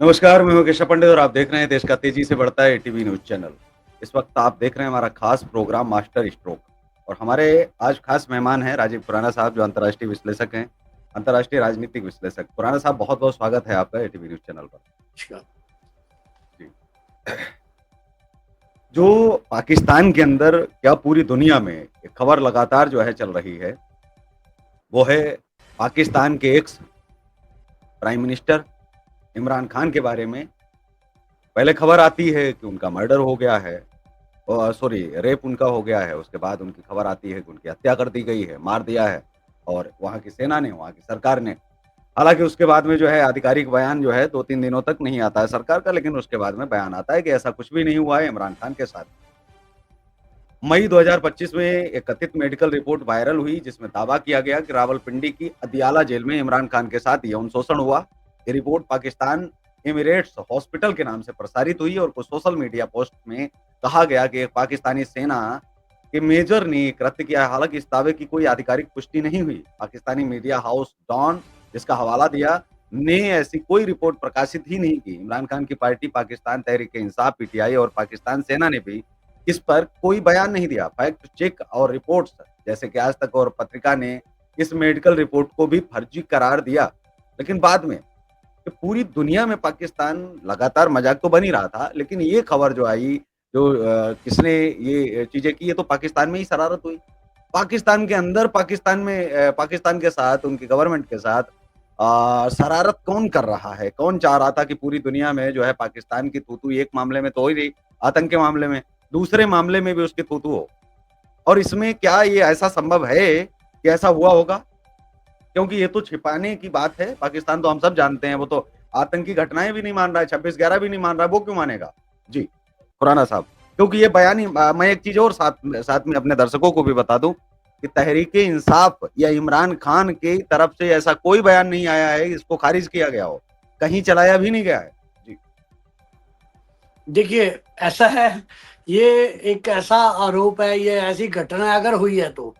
नमस्कार, मैं हूँ केशव पंडित और आप देख रहे हैं देश का तेजी से बढ़ता है एटीवी न्यूज़ चैनल। इस वक़्त आप देख रहे हैं हमारा खास प्रोग्राम मास्टर स्ट्रोक और हमारे आज खास मेहमान हैं राजीव खुराना साहब जो अंतर्राष्ट्रीय विश्लेषक हैं, अंतर्राष्ट्रीय राजनीतिक विश्लेषक। खुराना साहब बहुत-बहुत स्वागत है आपका एटीवी न्यूज़ चैनल पर। अच्छा। जी। जो पाकिस्तान के अंदर क्या पूरी दुनिया में एक खबर लगातार जो है चल रही है, वो है पाकिस्तान के ex prime minister Imran Khan के बारे में। पहले खबर आती है कि उनका मर्डर हो गया है सॉरी रेप उनका हो गया है, उसके बाद उनकी खबर आती है कि उनकी हत्या कर दी गई है, मार दिया है और वहाँ की सेना ने, वहाँ की सरकार ने। हालाँकि उसके बाद में जो है आधिकारिक बयान जो है 2-3 दिनों तक नहीं आता है सरकार का, लेकिन उसके बाद में बयान आता है कि ऐसा कुछ भी नहीं हुआ है इमरान खान के साथ। मई 2025 में एक कथित मेडिकल रिपोर्ट वायरल हुई जिसमें दावा किया गया कि रावलपिंडी की अदियाला जेल में इमरान खान के साथ यौन शोषण हुआ। ये रिपोर्ट पाकिस्तान एमिरेट्स हॉस्पिटल के नाम से प्रसारित हुई और कुछ सोशल मीडिया पोस्ट में कहा गया कि एक पाकिस्तानी सेना के मेजर ने ये कृत्य किया है। हालांकि इस दावे की कोई आधिकारिक पुष्टि नहीं हुई। पाकिस्तानी मीडिया हाउस डॉन जिसका हवाला दिया ने ऐसी कोई रिपोर्ट प्रकाशित ही नहीं की। इमरान खान की पार्टी पाकिस्तान तहरीक इंसाफ पीटीआई और पाकिस्तान सेना ने भी इस पर कोई बयान नहीं दिया। फैक्ट चेक और रिपोर्ट्स जैसे कि आज तक और पत्रिका ने इस मेडिकल रिपोर्ट को भी फर्जी करार दिया। लेकिन बाद में कि पूरी दुनिया में पाकिस्तान लगातार मजाक तो बन ही रहा था, लेकिन ये खबर जो आई, जो किसने ये चीज़ें की, ये तो पाकिस्तान में ही शरारत हुई। पाकिस्तान के अंदर पाकिस्तान में पाकिस्तान के साथ, उनकी गवर्नमेंट के साथ शरारत कौन कर रहा है? कौन चाह रहा था कि पूरी दुनिया में जो है पाकिस्तान की थू-थू एक मामले में तो हो ही रही, आतंक के मामले में, दूसरे मामले में भी उसकी थू-थू हो। और इसमें क्या ये ऐसा संभव है कि ऐसा हुआ होगा? क्योंकि ये तो छिपाने की बात है, पाकिस्तान तो हम सब जानते हैं, वो तो आतंकी घटनाएँ भी नहीं मान रहा है, 26/11 भी नहीं मान रहा है, वो क्यों मानेगा? जी, खुराना साहब। क्योंकि ये बयान ही मैं एक चीज़ और साथ में अपने दर्शकों को भी बता दूँ कि तहरीक-ए-इंसाफ या इमरान खान की तरफ से ऐसा कोई बयान नहीं आया है, इसको खारिज किया गया हो। कहीं चलाया भी नहीं गया है। जी, देखिए, ऐसा है, ये एक ऐसा आरोप है, ये ऐसी घटना अगर हुई है तो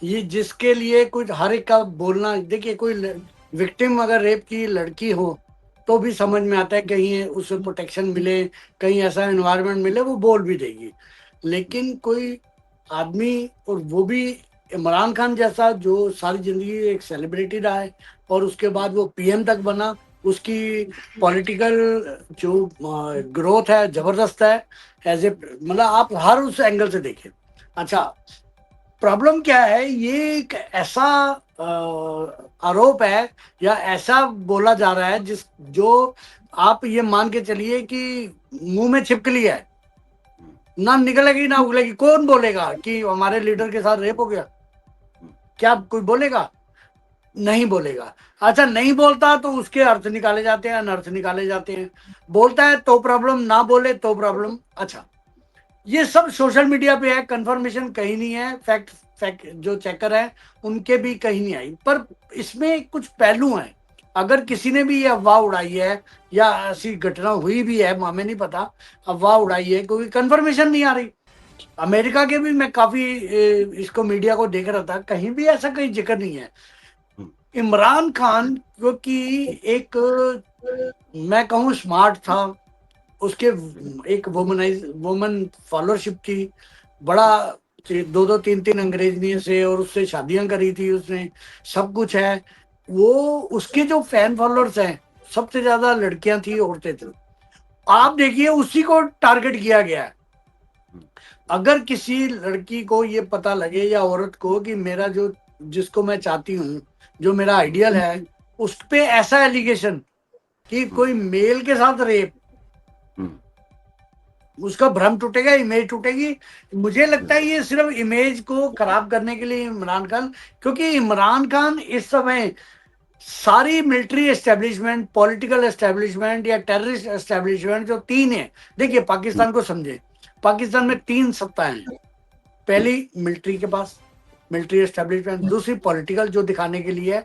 ये जिसके लिए कुछ हर एक का बोलना। देखिए, कोई विक्टिम अगर रेप की लड़की हो तो भी समझ में आता है, कहीं उसे प्रोटेक्शन मिले, कहीं ऐसा एनवायरनमेंट मिले, वो बोल भी देगी। लेकिन कोई आदमी, और वो भी इमरान खान जैसा, जो सारी जिंदगी एक सेलिब्रिटी रहा है और उसके बाद वो पीएम तक बना, उसकी पॉलिटिकल जो ग्रोथ है जबरदस्त है। एज ए मतलब आप हर उस एंगल से देखें। अच्छा, प्रॉब्लम क्या है, ये एक ऐसा आरोप है या ऐसा बोला जा रहा है जिस जो आप ये मान के चलिए कि मुंह में छिपकली है, हुँ, ना निकलेगी ना उगलेगी। कौन बोलेगा कि हमारे लीडर के साथ रेप हो गया? हुँ, क्या कोई बोलेगा? नहीं बोलेगा। अच्छा, नहीं बोलता तो उसके अर्थ निकाले जाते हैं, अनर्थ निकाले जाते हैं। बोलता है तो प्रॉब्लम, ना बोले तो प्रॉब्लम। अच्छा, ये सब सोशल मीडिया पे है, कंफर्मेशन कहीं नहीं है। फैक्ट फैक्ट जो चेकर है उनके भी कहीं नहीं आई। पर इसमें कुछ पहलू हैं। अगर किसी ने भी ये अफवाह उड़ाई है या ऐसी घटना हुई भी है, हमें नहीं पता, अफवाह उड़ाई है क्योंकि कंफर्मेशन नहीं आ रही। अमेरिका के भी मैं काफी इसको मीडिया को देख रहा था, कहीं भी ऐसा कोई जिक्र नहीं है। हुँ, इमरान खान क्योंकि एक, मैं कहूँ, स्मार्ट था, उसके एक वुमन फॉलोशिप थी, बड़ा, दो दो तीन तीन अंग्रेजनी से, और उससे शादियां करी थी उसने, सब कुछ है। वो उसके जो फैन फॉलोअर्स हैं, सबसे ज्यादा लड़कियां थी, औरतें थी। आप देखिए, उसी को टारगेट किया गया है। हुँ, अगर किसी लड़की को ये पता लगे या औरत को कि मेरा जो, जिसको मैं चाहती हूँ, जो मेरा हुँ, आइडियल है, उस पे ऐसा एलिगेशन कि हुँ, कोई मेल के साथ रेप, हुँ, उसका भ्रम टूटेगा, इमेज टूटेगी। मुझे लगता हुँ, है ये सिर्फ इमेज को खराब करने के लिए इमरान खान, क्योंकि इमरान खान इस समय सारी मिलिट्री एस्टेब्लिशमेंट, पॉलिटिकल एस्टेब्लिशमेंट या टेररिस्ट एस्टेब्लिशमेंट जो तीन है, देखिए हुँ, पाकिस्तान को समझे, पाकिस्तान में हुँ, तीन सत्ताएं हैं। हुँ, पहली मिलिट्री के पास, मिलिट्री एस्टेब्लिशमेंट। दूसरी पॉलिटिकल, जो दिखाने के लिए है।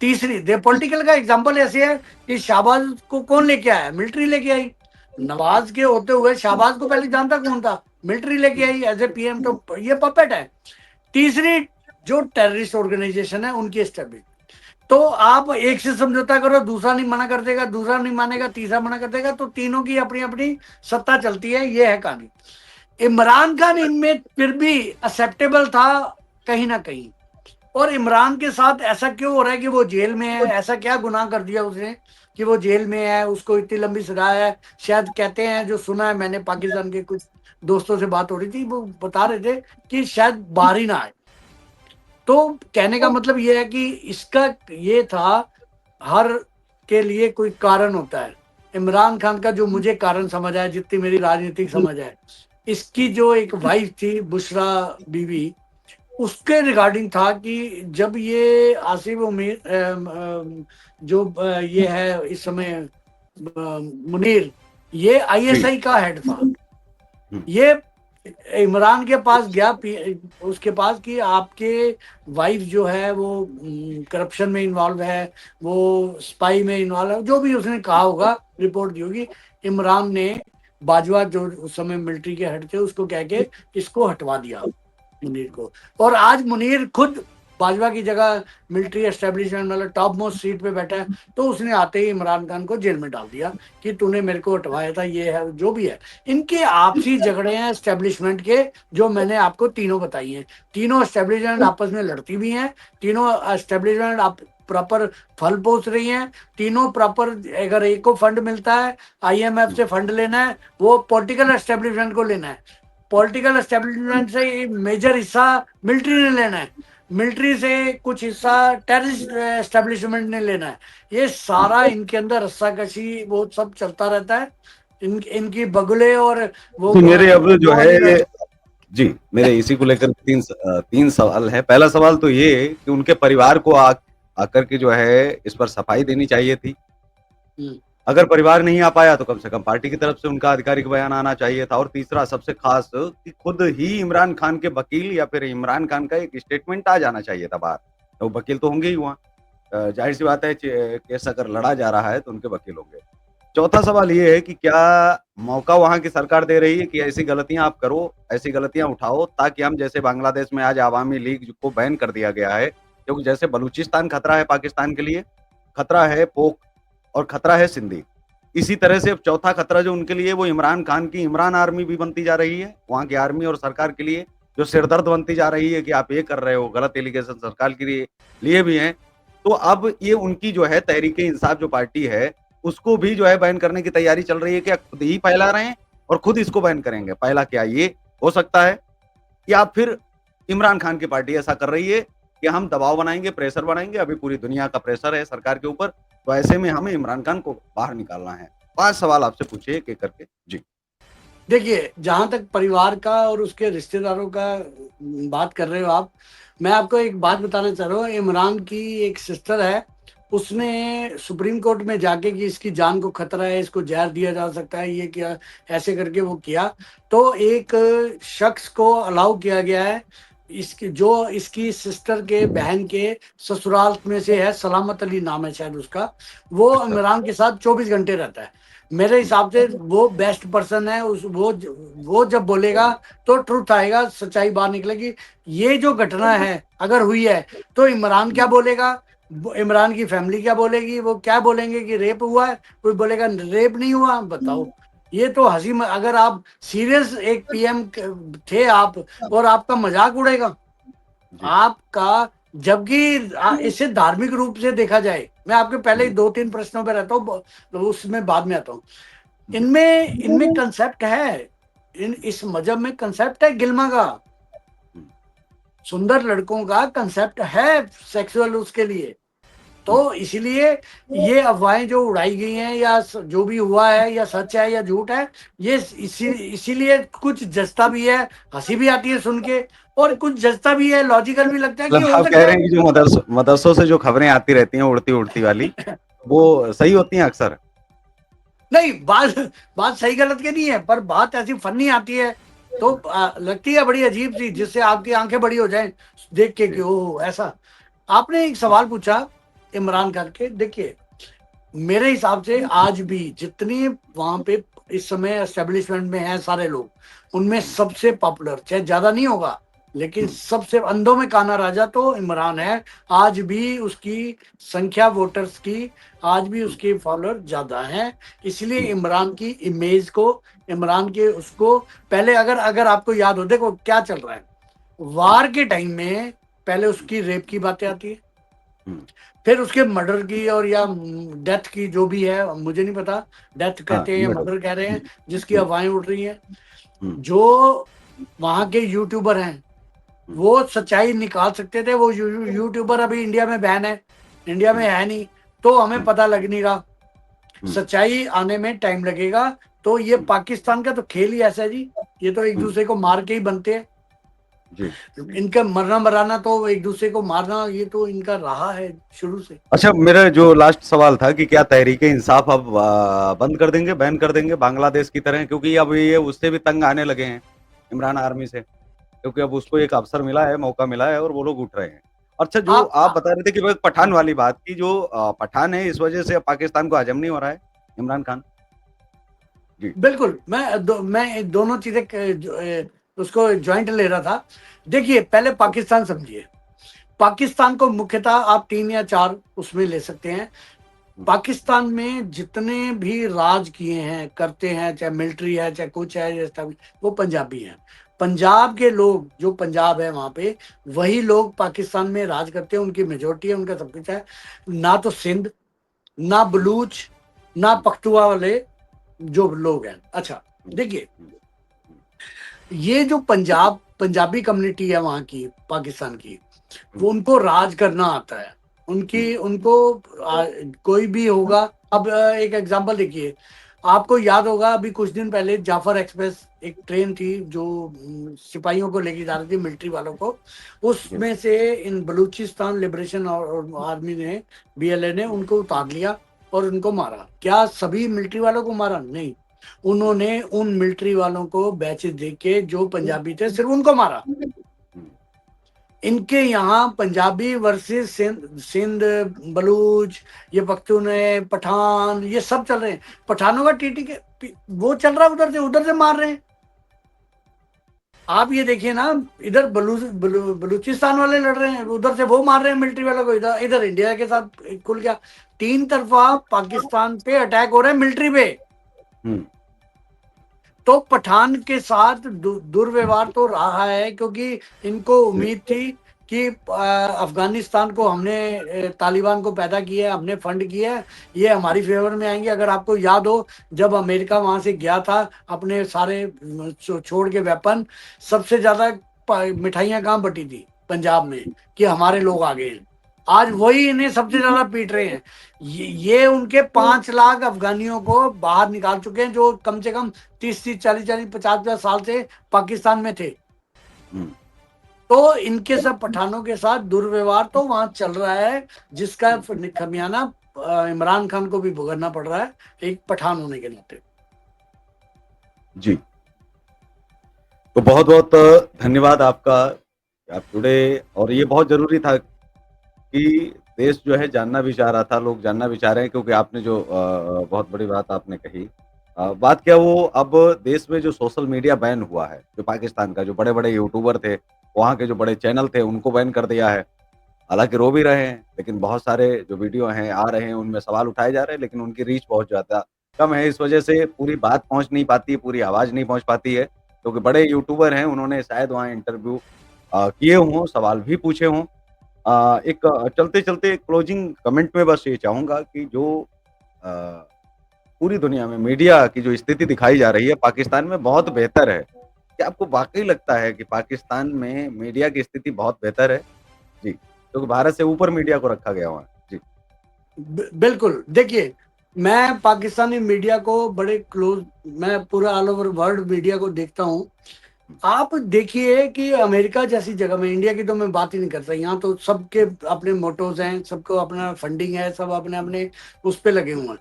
तीसरी, दे पॉलिटिकल का एग्जांपल ऐसे है कि शाहबाज को कौन लेके आया? मिलिट्री लेके आई। नवाज के होते हुए शाहबाज को पहले जानता कौन था? मिलिट्री लेके हुँ, आई एज ए पीएम। तो ये पपेट है। तीसरी, जो टेररिस्ट ऑर्गेनाइजेशन है उनकी एस्टेब्लिश। तो आप एक से समझौता करो, दूसरा नहीं मना कर देगा, दूसरा नहीं मानेगा, तीसरा मना कर देगा, तो तीनों की अपनी अपनी सत्ता चलती है। ये है कहानी। इमरान खान इनमें फिर भी एक्सेप्टेबल था कहीं ना कहीं। और इमरान के साथ ऐसा क्यों हो रहा है कि वो जेल में है? ऐसा क्या गुनाह कर दिया उसने कि वो जेल में है, उसको इतनी लंबी सजा है? शायद कहते हैं, जो सुना है मैंने, पाकिस्तान के कुछ दोस्तों से बात हो रही थी, वो बता रहे थे कि शायद बाहर ही ना आए। तो कहने का मतलब ये है कि इसका ये था, हर के लिए कोई कारण होता है। इमरान खान का जो मुझे कारण समझ आया, जितनी मेरी राजनीतिक समझ है, इसकी जो एक वाइफ थी बुशरा बीवी, उसके रिगार्डिंग था कि जब ये आसिफ उमीर जो ये है इस समय मुनीर, ये जी। आईएसआई का हेड था। हम्म। ये इमरान के पास गया, उसके पास, कि आपके वाइफ जो है वो करप्शन में इन्वॉल्व है, वो स्पाई में इन्वॉल्व है, जो भी उसने कहा होगा, रिपोर्ट दी होगी। इमरान ने बाजवा, जो उस समय मिलिट्री के हेड थे, उसको कह के इसको हटवा दिया, मुनीर को। और आज मुनीर खुद बाजवा की जगह मिलिट्री एस्टेब्लिशमेंट मतलब टॉप मोस्ट सीट पे बैठा है। तो उसने आते ही इमरान खान को जेल में डाल दिया कि तूने मेरे को हटवाया था, ये है जो भी है। इनके आपसी झगड़े हैं एस्टेब्लिशमेंट के, जो मैंने आपको तीनों बताई हैं। तीनों एस्टेब्लिशमेंट आपस में लड़ती भी हैं, तीनों एस्टेब्लिशमेंट आप प्रॉपर फल पहुंच रही हैं, तीनों प्रॉपर। अगर एक को फंड मिलता है, आईएमएफ से फंड लेना है, वो पॉलिटिकल एस्टेब्लिशमेंट को लेना है। पॉलिटिकल एस्टेब्लिशमेंट से मेजर हिस्सा मिलिट्री ने लेना है, मिलिट्री से कुछ हिस्सा टेररिस्ट एस्टेब्लिशमेंट ने लेना है। ये सारा इनके अंदर रस्साकशी वो सब चलता रहता है। इनकी बगुले और वो जी, मेरे अब जो वो वाली है, जी, मेरे इसी को लेकर तीन सवाल है। पहला सवाल तो ये कि उनके परिवार को आकर के जो है इस पर सफाई देनी चाहिए थी। अगर परिवार नहीं आ पाया तो कम से कम पार्टी की तरफ से उनका आधिकारिक बयान आना चाहिए था। और तीसरा सबसे खास कि खुद ही इमरान खान के वकील या फिर इमरान खान का एक स्टेटमेंट आ जाना चाहिए था बाहर। तो वकील तो होंगे ही वहाँ, जाहिर सी बात है, केस अगर लड़ा जा रहा है तो उनके वकील होंगे। चौथा सवाल ये है कि क्या मौका वहाँ की सरकार दे रही है कि ऐसी गलतियां आप करो, ऐसी गलतियां उठाओ, ताकि हम, जैसे बांग्लादेश में आज अवामी लीग को बैन कर दिया गया है, क्योंकि जैसे बलूचिस्तान खतरा है पाकिस्तान के लिए, खतरा है पोक और खतरा है सिंधी। इसी तरह से अब चौथा खतरा जो उनके लिए, वो इमरान खान की इमरान आर्मी भी बनती जा रही है। वहाँ की आर्मी और सरकार के लिए जो सिरदर्द बनती जा रही है कि आप ये कर रहे हो, गलत एलिगेशन सरकार के लिए भी हैं। तो अब ये उनकी जो है तहरीके इंसाफ जो पार्टी है, उसको भी जो है बैन करने की तैयारी चल रही है। क्या खुद ही फैला रहे हैं और खुद इसको बैन करेंगे? पहला क्या ये हो सकता है, या फिर इमरान खान की पार्टी ऐसा कर रही है कि हम दबाव बनाएंगे, प्रेशर बनाएंगे, अभी पूरी दुनिया का प्रेशर है सरकार के ऊपर, तो ऐसे में हमें इमरान खान को बाहर निकालना है। 5 सवाल आपसे पूछिए एक-एक करके। जी। देखिए, जहां तक परिवार का और उसके रिश्तेदारों का बात कर रहे हो आप, मैं आपको एक बात बताना चाह रहा हूँ। इमरान की एक सिस्टर है, उसने सुप्रीम कोर्ट में जाके कि इसकी जान को खतरा है, इसको जहर दिया जा सकता है, ये क्या, ऐसे करके वो किया। तो एक शख्स को अलाउ किया गया है, इसकी जो इसकी सिस्टर के बहन के ससुराल में से है, सलामत अली नाम है शायद उसका। वो अच्छा। इमरान के साथ 24 घंटे रहता है। मेरे हिसाब से वो बेस्ट पर्सन है। उस वो जब बोलेगा तो ट्रुथ आएगा, सच्चाई बाहर निकलेगी। ये जो घटना है अगर हुई है, तो इमरान क्या बोलेगा, इमरान की फैमिली क्या बोलेगी? वो क्या बोलेंगे कि रेप हुआ है, कोई बोलेगा रेप नहीं हुआ। बताओ, ये तो अगर आप सीरियस एक पीएम थे आप, और आपका मजाक उड़ेगा जी। आपका। जबकि इसे धार्मिक रूप से देखा जाए, मैं आपके पहले ही हुँ। 2-3 प्रश्नों पे रहता हूँ, तो उसमें बाद में आता हूँ। जी। इनमें कंसेप्ट है, इस मजहब में कंसेप्ट है गिलमा का, हुँ। सुंदर लड़कों का कंसेप्ट है सेक्सुअल उसके लिए। हुँ। तो इसीलिए ये अफवाहें जो उड़ाई गई हैं, या जो भी हुआ है, या सच है या झूठ है, ये इसीलिए कुछ जचता भी है, हंसी भी आती है सुन के, और कुछ जचता भी है, लॉजिकल भी लगता है कि मतलब हो आप कह सकता रहे है। हैं कि जो मदरसों से जो खबरें आती रहती हैं उड़ती-उड़ती वाली, वो सही होती हैं अक्सर? नहीं, बात बात सही गलत की नहीं है, पर बात ऐसी फनी आती है, तो लगती है बड़ी अजीब सी, जिससे आपकी आंखें बड़ी हो जाएं देख के कि जी। ओह ऐसा। आपने एक सवाल पूछा इमरान खान के। देखिए, मेरे हिसाब से आज भी जितनी वहां पे इस समय एस्टेब्लिशमेंट में है सारे लोग, उनमें सबसे पॉपुलर, चाहे ज्यादा नहीं होगा, लेकिन सबसे अंधों में काना राजा तो इमरान है। आज भी उसकी संख्या वोटर्स की, आज भी उसके फॉलोअर ज्यादा हैं। इसलिए इमरान की इमेज को, इमरान के उसको, पहले अगर अगर आपको याद हो, देखो क्या चल रहा है वार के टाइम में, पहले उसकी रेप की बातें आती है, फिर उसके मर्डर की और या डेथ की, जो भी है मुझे नहीं पता, डेथ हाँ, कहते हैं या मर्डर। मर्डर कह रहे हैं, जिसकी हम्म, अफवाहें उड़ रही हैं। हम्म, जो वहां के यूट्यूबर हैं वो सच्चाई निकाल सकते थे। वो यूट्यूबर अभी इंडिया में बैन है, इंडिया में है नहीं, तो हमें पता लग नहीं रहा। सच्चाई आने में टाइम लगेगा। तो ये पाकिस्तान का तो खेल ही ऐसा है जी, ये तो एक दूसरे को मार के ही बनते हैं। जी। इनका मरना मराना तो एक दूसरे को मारना, ये तो इनका रहा है शुरू से। अच्छा, मेरा जो लास्ट सवाल था कि क्या तहरीके इंसाफ अब बंद कर देंगे, बैन कर देंगे बांग्लादेश की तरह, क्योंकि अब ये उससे भी तंग आने लगे हैं इमरान आर्मी से, क्योंकि अब उसको एक अवसर मिला है, मौका मिला है और वो लोग उठ रहे हैं। अच्छा, जो आप आप बता रहे थे कि वो पठान वाली बात की, जो पठान है, इस वजह से अब पाकिस्तान को हजम नहीं हो रहा है इमरान खान। जी। बिल्कुल, मैं दोनों चीजें उसको ज्वाइंट ले रहा था। देखिए पहले पाकिस्तान समझिए, पाकिस्तान को मुख्यतः आप 3 या 4 उसमें ले सकते हैं। पाकिस्तान में जितने भी राज किए हैं, करते हैं, चाहे मिलिट्री है, चाहे कुछ है, जैसा भी, वो पंजाबी हैं। पंजाब के लोग, जो पंजाब है वहां पे, वही लोग पाकिस्तान में राज करते हैं, उनकी मेजोरिटी है, उनका सब कुछ है। ना तो सिंध, ना बलूच, ना पख्तुआ वाले जो लोग हैं। अच्छा, देखिए ये जो पंजाबी कम्युनिटी है वहां की, पाकिस्तान की, वो उनको राज करना आता है। उनकी उनको कोई भी होगा। अब एक एग्जांपल देखिए, आपको याद होगा अभी कुछ दिन पहले जाफर एक्सप्रेस एक ट्रेन थी जो सिपाहियों को लेके जा रही थी, मिलिट्री वालों को। उसमें से इन बलूचिस्तान लिबरेशन और आर्मी ने, बीएलए ने उनको उतार लिया और उनको मारा। क्या सभी मिलिट्री वालों को मारा? नहीं, उन्होंने उन मिलिट्री वालों को बैचेस दे के, जो पंजाबी थे, सिर्फ उनको मारा। इनके यहाँ पंजाबी वर्सेस सिंध, सिंध, बलूच, ये पख्तून है, पठान, ये सब चल रहे हैं। पठानों का टीटी के वो चल रहा है, उधर से मार रहे हैं। आप ये देखिए ना, इधर बलूचिस्तान वाले लड़ रहे हैं, उधर से वो मार रहे हैं मिलिट्री वालों को, इधर इधर इंडिया के साथ खुल गया। 3 तरफा पाकिस्तान पे अटैक हो रहे हैं, मिलिट्री पे। तो पठान के साथ दुर्व्यवहार तो रहा है, क्योंकि इनको उम्मीद थी कि अफगानिस्तान को हमने, तालिबान को पैदा किया है, हमने फंड किया है, ये हमारी फेवर में आएंगे। अगर आपको याद हो, जब अमेरिका वहां से गया था अपने सारे छोड़ के वेपन, सबसे ज्यादा मिठाइयां कहाँ बटी थी? पंजाब में, कि हमारे लोग आ गए हैं। आज वही इन्हें सबसे ज्यादा पीट रहे हैं। ये उनके 5 लाख अफगानियों को बाहर निकाल चुके हैं, जो कम से कम 30-30, 40-40, 50-50 साल से पाकिस्तान में थे। तो इनके सब पठानों के साथ दुर्व्यवहार तो वहां चल रहा है, जिसका खमियाना इमरान खान को भी भुगतना पड़ रहा है, एक पठान होने के नाते। जी। तो बहुत बहुत धन्यवाद आपका, आप जुड़े। और ये बहुत जरूरी था कि देश जो है जानना भी चाह रहा था, लोग जानना भी चाह रहे हैं, क्योंकि आपने जो बहुत बड़ी बात आपने कही। बात क्या, वो अब देश में जो सोशल मीडिया बैन हुआ है, जो पाकिस्तान का, जो बड़े बड़े यूट्यूबर थे, वहाँ के जो बड़े चैनल थे, उनको बैन कर दिया है। हालांकि रो भी रहे हैं, लेकिन बहुत सारे जो वीडियो हैं आ रहे हैं, उनमें सवाल उठाए जा रहे हैं, लेकिन उनकी रीच बहुत ज्यादा कम है। इस वजह से पूरी बात पहुंच नहीं पाती, पूरी आवाज नहीं पहुंच पाती है, क्योंकि बड़े यूट्यूबर हैं, उन्होंने शायद वहाँ इंटरव्यू किए हों, सवाल भी पूछे हों। एक चलते-चलते क्लोजिंग कमेंट में बस ये चाहूँगा कि जो अ, पूरी दुनिया में मीडिया की जो स्थिति दिखाई जा रही है, पाकिस्तान में बहुत बेहतर है। क्या आपको वाक़ई लगता है कि पाकिस्तान में मीडिया की स्थिति बहुत बेहतर है? जी, क्योंकि भारत से ऊपर मीडिया को रखा गया वहाँ। जी। बिल्कुल, देखिए मैं पाकिस्तानी मीडिया को बड़े क्लोज, मैं पूरा ऑल ओवर वर्ल्ड मीडिया को देखता हूँ। आप देखिए कि अमेरिका जैसी जगह में, इंडिया की तो मैं बात ही नहीं करता, यहाँ तो सबके अपने मोटोज हैं, सबको अपना फंडिंग है, सब अपने अपने उस पे लगे हुए हैं।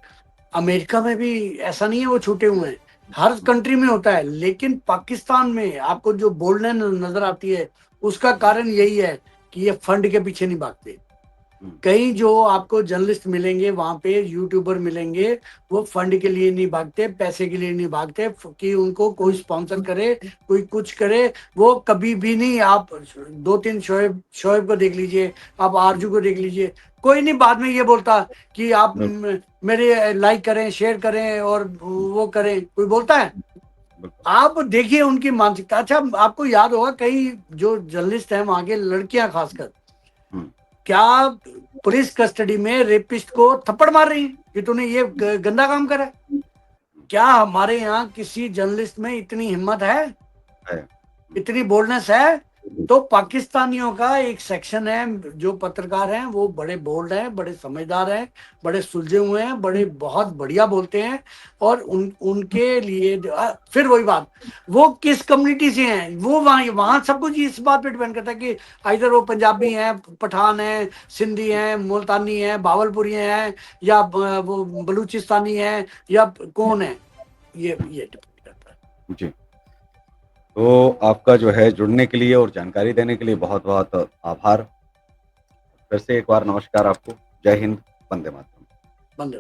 अमेरिका में भी ऐसा नहीं है वो छूटे हुए हैं, हर कंट्री में होता है। लेकिन पाकिस्तान में आपको जो बोलने नजर आती है, उसका कारण यही है कि ये फंड के पीछे नहीं भागते। कई जो आपको जर्नलिस्ट मिलेंगे वहां पे, यूट्यूबर मिलेंगे, वो फंड के लिए नहीं भागते, पैसे के लिए नहीं भागते कि उनको कोई स्पॉन्सर करे, कोई कुछ करे। वो कभी भी नहीं। आप दो तीन शोएब को देख लीजिए, आप आरजू को देख लीजिए, कोई नहीं बाद में ये बोलता कि आप मेरे लाइक करें, शेयर करें और वो करें, कोई बोलता है? आप देखिए उनकी मानसिकता। अच्छा, आपको याद होगा कई जो जर्नलिस्ट हैं वहां के, लड़कियां खासकर, क्या पुलिस कस्टडी में रेपिस्ट को थप्पड़ मार रही है कि तूने ये गंदा काम करा है? क्या हमारे यहाँ किसी जर्नलिस्ट में इतनी हिम्मत है, इतनी बोल्डनेस है? तो पाकिस्तानियों का एक सेक्शन है, जो पत्रकार हैं वो बड़े बोल्ड हैं, बड़े समझदार हैं, बड़े सुलझे हुए हैं, बड़े बहुत बढ़िया बोलते हैं। और उनके लिए फिर वही बात, वो किस कम्युनिटी से हैं, वो वहां सब कुछ इस बात पे डिपेंड करता है कि इधर वो पंजाबी हैं, पठान हैं, सिंधी हैं, मुल्तानी हैं, भावलपुरी हैं, या वो बलूचिस्तानी हैं, या कौन है, ये डिपेंड करता है। जी, तो आपका जो है जुड़ने के लिए और जानकारी देने के लिए बहुत बहुत आभार। फिर से एक बार नमस्कार आपको। जय हिंद, वंदे मातरम। बंद